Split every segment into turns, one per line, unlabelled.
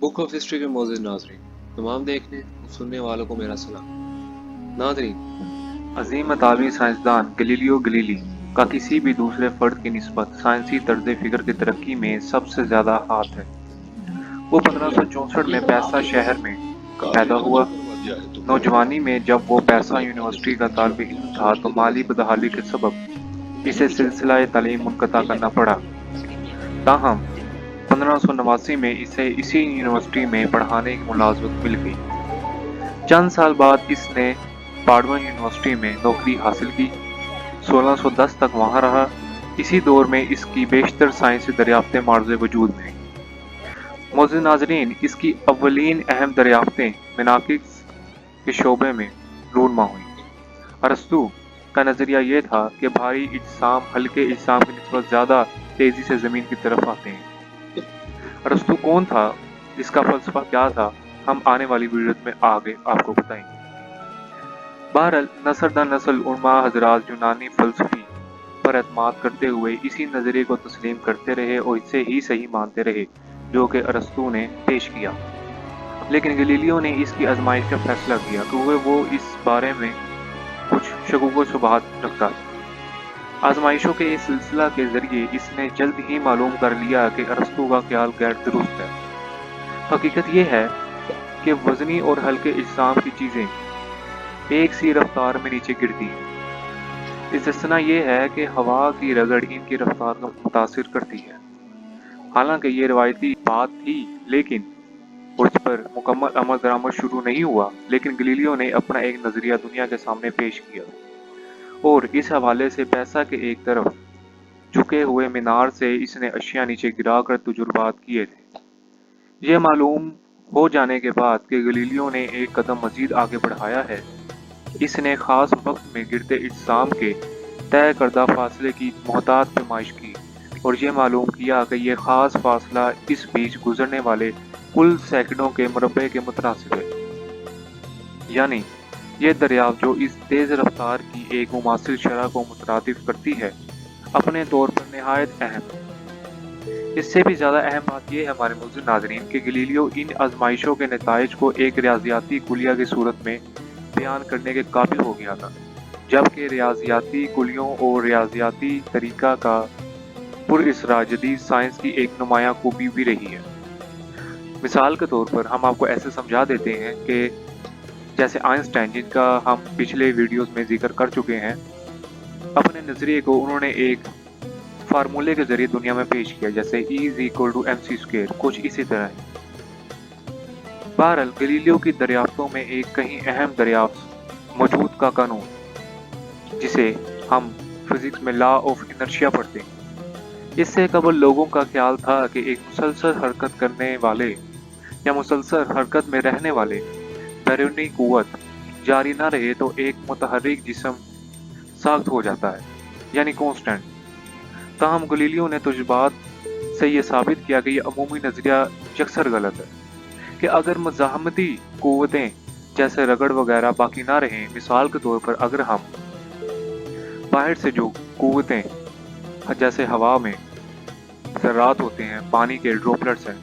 Book of history के मोअज़्ज़िज़ नाज़रीन, तमाम देखने और सुनने वालों को मेरा सलाम। नाज़रीन,
अजीम इतालवी साइंसदान गैलीलियो गैलीली का किसी भी दूसरे फर्द की निस्बत साइंसी तर्ज फिक्र की तरक्की में सबसे ज्यादा हाथ है। वो 1564 में पैसा शहर में पैदा हुआ। नौजवानी में जब वो पैसा यूनिवर्सिटी का तालिब इल्म था तो माली बदहाली के सबब इसे सिलसिला तालीम मुनक़ता करना पड़ा। ताहम 1589 में इसे इसी यूनिवर्सिटी में पढ़ाने की मुलाजमत मिल गई। चंद साल बाद इसने पाडुआ यूनिवर्सिटी में नौकरी हासिल की। 1610 तक वहां रहा। इसी दौर में इसकी बेशतर साइंसी दरियाफ्तें मार्ज़े वजूद में। मोअज़्ज़िज़ नाज़रीन, इसकी अव्वलीन अहम दरियाफ्तें मेनाकिक्स के शोबे में रूनमा हुई। अरस्तू का नज़रिया ये था कि भारी इज्साम हल्के इज्साम की निस्बत ज़्यादा तेज़ी से ज़मीन की तरफ आते हैं। अरस्तू कौन था, इसका फ़लसफ़ा क्या था, हम आने वाली वीडियो में आगे आपको बताएंगे। बहरहाल नस्ल दर नस्ल उलमा हज़रात यूनानी फ़लसफ़ी पर एतमाद करते हुए इसी नज़रिए को तस्लीम करते रहे और इसे ही सही मानते रहे जो कि अरस्तू ने पेश किया। लेकिन गैलीलियो ने इसकी आजमाइश का फैसला किया क्योंकि वो इस बारे में कुछ शकूक व शुबहात रखता था। आजमाइशों के इस सिलसिला के जरिए इसने जल्द ही मालूम कर लिया कि अरस्तू का ख्याल गैर दुरुस्त है। हकीकत यह है कि वजनी और हल्के इज्साम की चीज़ें एक सी रफ्तार में नीचे गिरती हैं। इस्तिस्ना यह है कि हवा की रगड़ इनकी रफ्तार को मुतासिर करती है। हालांकि ये रिवायती बात थी लेकिन उस पर मुकम्मल अमल दरामद शुरू नहीं हुआ। लेकिन गैलीलियो ने अपना एक नज़रिया दुनिया के सामने पेश किया और इस हवाले से पैसा के एक तरफ झुके हुए मीनार से इसने अशिया नीचे गिराकर तजुर्बात किए थे। यह मालूम हो जाने के बाद कि गैलीलियो ने एक कदम मजीद आगे बढ़ाया है, इसने खास वक्त में गिरते इज्साम के तय करदा फासले की मोहतात पैमाइश की और यह मालूम किया कि यह खास फासला इस बीच गुजरने वाले कुल सैकड़ों के मुरब्बे के मुतनासिब है। यानी यह दरियाफ्त जो इस तेज रफ्तार की एक मुमासिल शरह को मुतरादिफ करती है, अपने तौर पर निहायत अहम है। इससे भी ज़्यादा अहम बात यह है हमारे मुअज़्ज़िज़ नाज़रीन कि गैलीलियो इन आजमाइशों के नताइज को एक रियाजियाती कुलिया की सूरत में बयान करने के काबिल हो गया था, जबकि रियाजियाती कुलियों और रियाजियाती तरीका का पुरअसरार जदीद साइंस की एक नुमायां खूबी भी रही है। मिसाल के तौर पर हम आपको ऐसे समझा देते हैं कि जैसे आइंस्टाइन, जिनका हम पिछले वीडियोस में जिक्र कर चुके हैं, अपने नज़रिए को उन्होंने एक फार्मूले के जरिए दुनिया में पेश किया, जैसे E=mc², कुछ इसी तरह है। बहरहाल गैलीलियो की दरियाफ्तों में एक कहीं अहम दरियाफ्त मौजूद का कानून, जिसे हम फिजिक्स में लॉ ऑफ इनर्शिया पढ़ते हैं। इससे कबल लोगों का ख्याल था कि एक मुसलसल हरकत करने वाले या मुसलसल हरकत में रहने वाले बैरूनी कुव्वत जारी न रहे तो एक मुतहर्रिक जिस्म साख्त हो जाता है, यानी कांस्टेंट। ताहम गैलीलियो ने तजुर्बात से यह साबित किया कि यह अमूमी नज़रिया यकसर गलत है कि अगर मज़ाहमती कुव्वतें जैसे रगड़ वगैरह बाकी ना रहें, मिसाल के तौर पर अगर हम बाहर से जो कुव्वतें जैसे हवा में ज़र्रात होते हैं, पानी के ड्रॉपलेट्स हैं,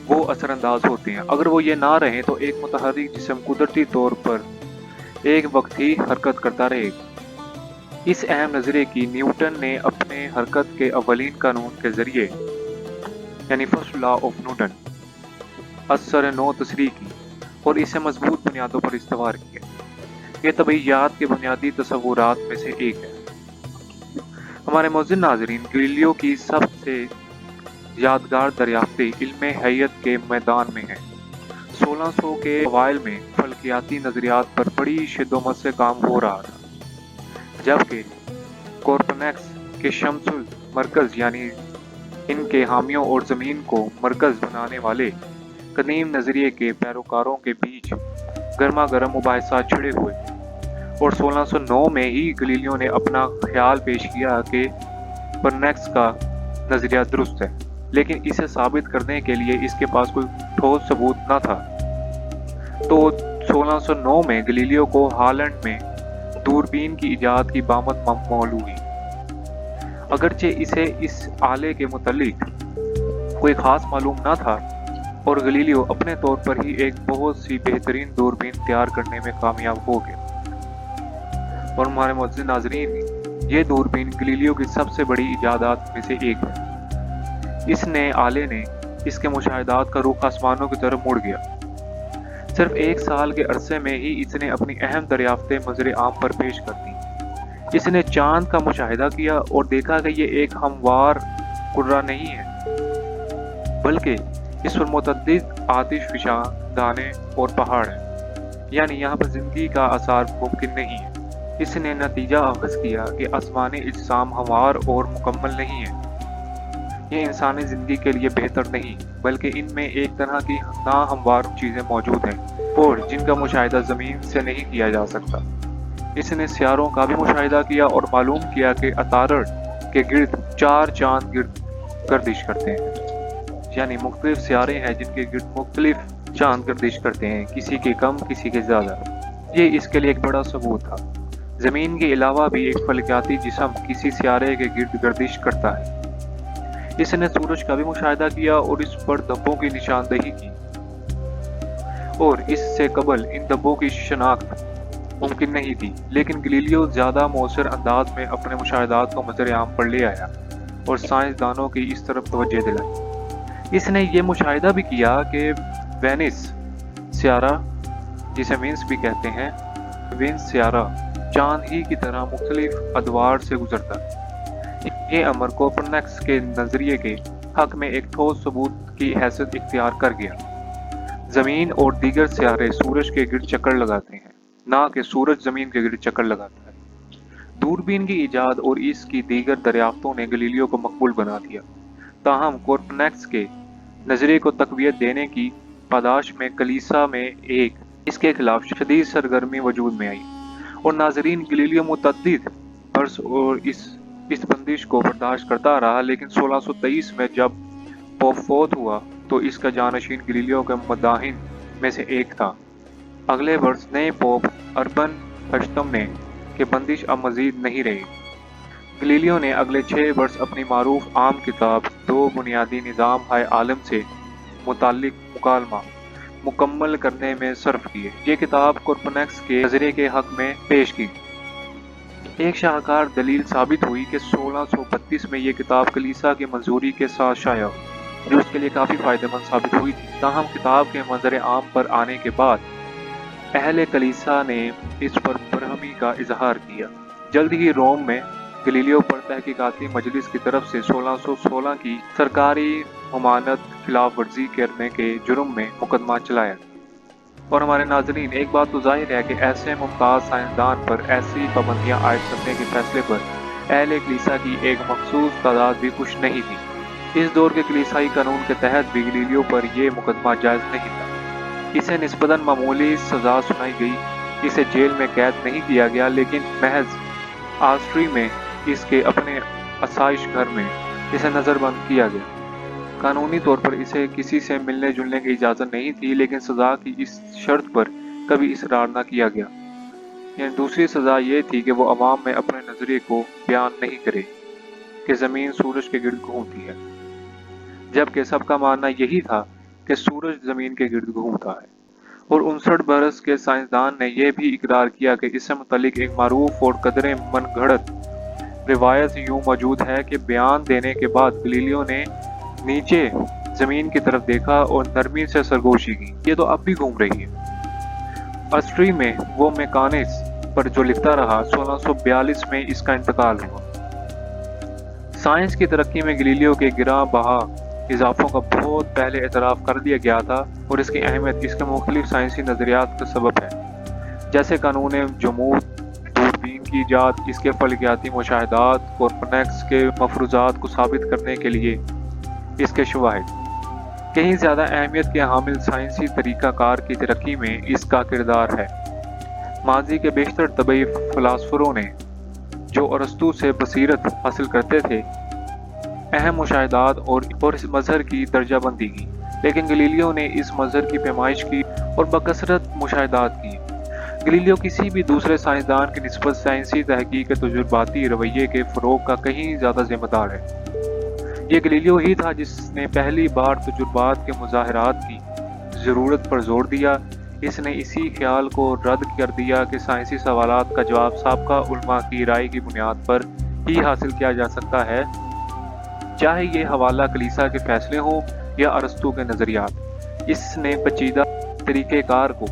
वो असरअंदाज होते हैं, अगर वो ये ना रहें तो एक मुतहर्रिक जिस्म कुदरती तौर पर एक वक्त ही हरकत करता रहेगा। इस अहम नज़रिए की न्यूटन ने अपने हरकत के अवलीन कानून के जरिए, यानी फर्स्ट लॉ ऑफ न्यूटन, असर नो तस्रीह की और इसे मजबूत बुनियादों पर इस्तवार किया। ये तबैयात के बुनियादी तसव्वुरात में से एक है। हमारे मुअज़्ज़िज़ नाज़रीन, गैलीलियो की सबसे यादगार दरियाफ्तें इल्म हैयत के मैदान में हैं। 1600 के अवाइल में फल्कियाती नज़रियात पर बड़ी शिद्दत से काम हो रहा था, जबकि कोपरनिकस के शम्सुल मरकज़ यानी इनके हामियों और ज़मीन को मरकज़ बनाने वाले कदीम नज़रिए के पैरोकारों के बीच गर्मा गर्म मुबाहिसात छिड़े हुए और 1609 में ही गैलीलियो ने अपना ख्याल पेश किया कि कोपरनिकस का नज़रिया दुरुस्त है, लेकिन इसे साबित करने के लिए इसके पास कोई ठोस सबूत न था। तो 1609 में गैलीलियो को हॉलैंड में दूरबीन की इजाद की बामद मौलूम हुई। अगरचे इसे इस आले के मुतल्लिक कोई ख़ास मालूम न था, और गलीलियो अपने तौर पर ही एक बहुत सी बेहतरीन दूरबीन तैयार करने में कामयाब हो गया। और हमारे मुअज़्ज़िज़ नाज़रीन, ये दूरबीन गलीलियो की सबसे बड़ी इजादात में से एक है। इस नए आले ने इसके मुशाहिदात का रुख आसमानों की तरफ मुड़ गया। सिर्फ 1 साल के अरसे में ही इसने अपनी अहम दरियाफ्तें मंज़र आम पर पेश कर दी। इसने चांद का मुशाहिदा किया और देखा कि ये एक हमवार कुर्रा नहीं है, बल्कि इस पर मुतअद्दिद आतिशफिशा दाने और पहाड़ हैं, यानी यहाँ पर जिंदगी का आसार मुमकिन नहीं है। इसने नतीजा अखज़ किया कि आसमानी इज्साम हमवार और मुकम्मल नहीं है। ये इंसानी ज़िंदगी के लिए बेहतर नहीं, बल्कि इनमें एक तरह की नाहमवार चीज़ें मौजूद हैं और जिनका मुशाहिदा ज़मीन से नहीं किया जा सकता। इसने सियारों का भी मुशाहिदा किया और मालूम किया कि अतारड़ के गिर्द 4 चांद गिर्द गर्दिश करते हैं, यानी मुख्तलिफ सियारे हैं जिनके गिर्द मुख्तलिफ चांद गर्दिश करते हैं, किसी के कम किसी के ज़्यादा। ये इसके लिए एक बड़ा सबूत था। ज़मीन के अलावा भी एक फलकियाती जिस्म किसी सियारे के गिर्द गर्दिश करता है। इसने सूरज का भी मुशाहिदा किया और इस पर धब्बों की निशानदही की, और इससे कबल इन धब्बों की शनाख्त मुमकिन नहीं थी। लेकिन गलीलियो ज़्यादा मौसर अंदाज में अपने मुशाहिदात को मंज़र आम पर ले आया और साइंसदानों की इस तरफ तवज्जो दिलाई। इसने ये मुशाहिदा भी किया कि वेनिस सियारा, जिसे वीनस भी कहते हैं, वीनस सियारा चांद ही की तरह मुख्तलिफ अदवार से गुजरता है। ये अमर कोपरनिकस के नज़रिए के हक में एक ठोस सबूत की हैसियत इख्तियार कर गया। ज़मीन और दीगर सियारे सूरज के गिर्द चक्कर लगाते हैं, ना कि सूरज ज़मीन के गिर्द चक्कर लगाता है। दूरबीन की ईजाद और इसकी दीगर दरियाफ्तों ने गलीलियो को मकबूल बना दिया। ताहम कोपरनिकस के नज़रिए को तक़वियत देने की पादाश में कलीसा में एक इसके खिलाफ शदीद सरगर्मी वजूद में आई, और नाजरीन गलीलियो मुतअद्दिद बरस और इस बंदिश को बर्दाश्त करता रहा। लेकिन 1623 में जब पोप फोत हुआ तो इसका जानशीन गलीलियो के मद्दाहिन में से एक था। अगले वर्ष नए पोप अर्बन अष्टम ने कि बंदिश अब मजीद नहीं रही। गलीलियो ने अगले 6 वर्ष अपनी मारूफ आम किताब 2 बुनियादी निज़ाम हाय आलम से मुताल्लिक मुकालमा मुकम्मल करने में सर्फ किए। ये किताब कोपरनिकस के नज़रिए के हक में पेश की। एक शाहकार दलील साबित हुई कि 1632 में ये किताब कलीसा की मंजूरी के साथ शाया हुई, जो उसके लिए काफ़ी फ़ायदेमंद साबित हुई थी। ताहम किताब के मंजर आम पर आने के बाद अहले कलीसा ने इस पर बरहमी का इजहार किया। जल्द ही रोम में गलीलियो पर तहकीकाती मजलिस की तरफ से 1616 की सरकारी ममानत खिलाफ वर्जी करने के जुर्म में मुकदमा चलाया। और हमारे नाजरीन, एक बात तो जाहिर है कि ऐसे मुमताज़ साइंसदान पर ऐसी पाबंदियाँ आयद करने के फैसले पर अहले कलीसा की एक मखसूस तादाद भी खुश नहीं थी। इस दौर के कलीसाई कानून के तहत भी गलीलियो पर यह मुकदमा जायज़ नहीं था। इसे निस्बतन मामूली सज़ा सुनाई गई, इसे जेल में कैद नहीं किया गया, लेकिन महज ऑस्ट्री में इसके अपने आसाइश घर में इसे नज़रबंद किया गया। कानूनी तौर पर इसे किसी से मिलने जुलने की इजाज़त नहीं थी, लेकिन सज़ा की इस शर्त पर कभी इसरार न किया गया। यानी दूसरी सज़ा ये थी कि वो अवाम में अपने नज़रिए को बयान नहीं करे कि ज़मीन सूरज के गिर्द घूमती है, जबकि सबका मानना यही था कि सूरज ज़मीन के गिर्द घूमता है। और 59 बरस के साइंसदान ने यह भी इकरार किया कि इससे मुतालिक एक मारूफ और कदरे मनगढ़ंत रिवायत यूँ मौजूद है कि बयान देने के बाद गलीलियो ने नीचे ज़मीन की तरफ देखा और नरमी से सरगोशी की। ये तो अब भी घूम रही है। ऑस्ट्री में वो मैकानिक्स पर जो लिखता रहा, 1642 में इसका इंतकाल हुआ। साइंस की तरक्की में गलीलियो के गिरा बहा इजाफों का बहुत पहले एतराफ़ कर दिया गया था, और इसकी अहमियत इसके मुख्तलिफ साइंसी नज़रियात का सबब है, जैसे कानून जमूद, दूरबीन की ईजाद, इसके फलकियाती मुशाहिदात, कोपरनिकस के मफरूज़ात को साबित करने के लिए इसके शवाहिद। कहीं ज़्यादा अहमियत के हामिल साइंसी तरीक़ाकार की तरक्की में इसका किरदार है। माजी के बेशतर तबई फ़िलासफ़रों ने जो अरस्तू से बसीरत हासिल करते थे, अहम मुशाहिदात और इस मजहर की दर्जाबंदी की, लेकिन गलीलियो ने इस मजहर की पैमाइश की और बकसरत मुशाहिदात की। गलीलियो किसी भी दूसरे साइंसदान की निस्बत साइंसी तहकीक के तजुर्बाती रवैये के फ़रोग़ का कहीं ज़्यादा ज़िम्मेदार है। یہ گلیلیو ہی تھا جس نے پہلی بار تجربات کے مظاہرات کی ضرورت پر زور دیا۔ اس نے اسی خیال کو رد کر دیا کہ سائنسی سوالات کا جواب سابقہ علماء کی رائے کی بنیاد پر ہی حاصل کیا جا سکتا ہے، چاہے یہ حوالہ کلیسا کے فیصلے ہوں یا ارسطو کے نظریات۔ اس نے پیچیدہ طریقہ کار کو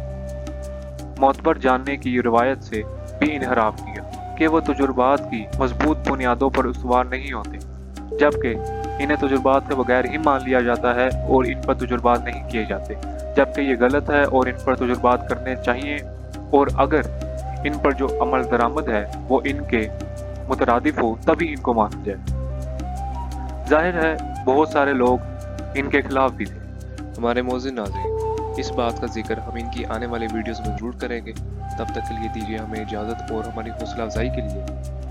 معتبر جاننے کی روایت سے بھی انحراف کیا کہ وہ تجربات کی مضبوط بنیادوں پر استوار نہیں ہوتے، جبکہ انہیں تجربات کے بغیر ہی مان لیا جاتا ہے اور ان پر تجربات نہیں کیے جاتے، جبکہ یہ غلط ہے اور ان پر تجربات کرنے چاہیے، اور اگر ان پر جو عمل درآمد ہے وہ ان کے مترادف ہو تبھی ان کو مانا جائے۔ ظاہر ہے بہت سارے لوگ ان کے خلاف بھی تھے۔
ہمارے معزز ناظرین، اس بات کا ذکر ہم ان کی آنے والی ویڈیوز میں ضرور کریں گے۔ تب تک کے لیے دیجیے ہمیں اجازت، اور ہماری حوصلہ افزائی کے لیے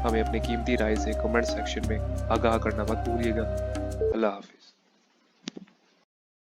ہمیں اپنے قیمتی رائے سے کمنٹ سیکشن میں آگاہ کرنا مت بھولیے گا۔ اللہ حافظ۔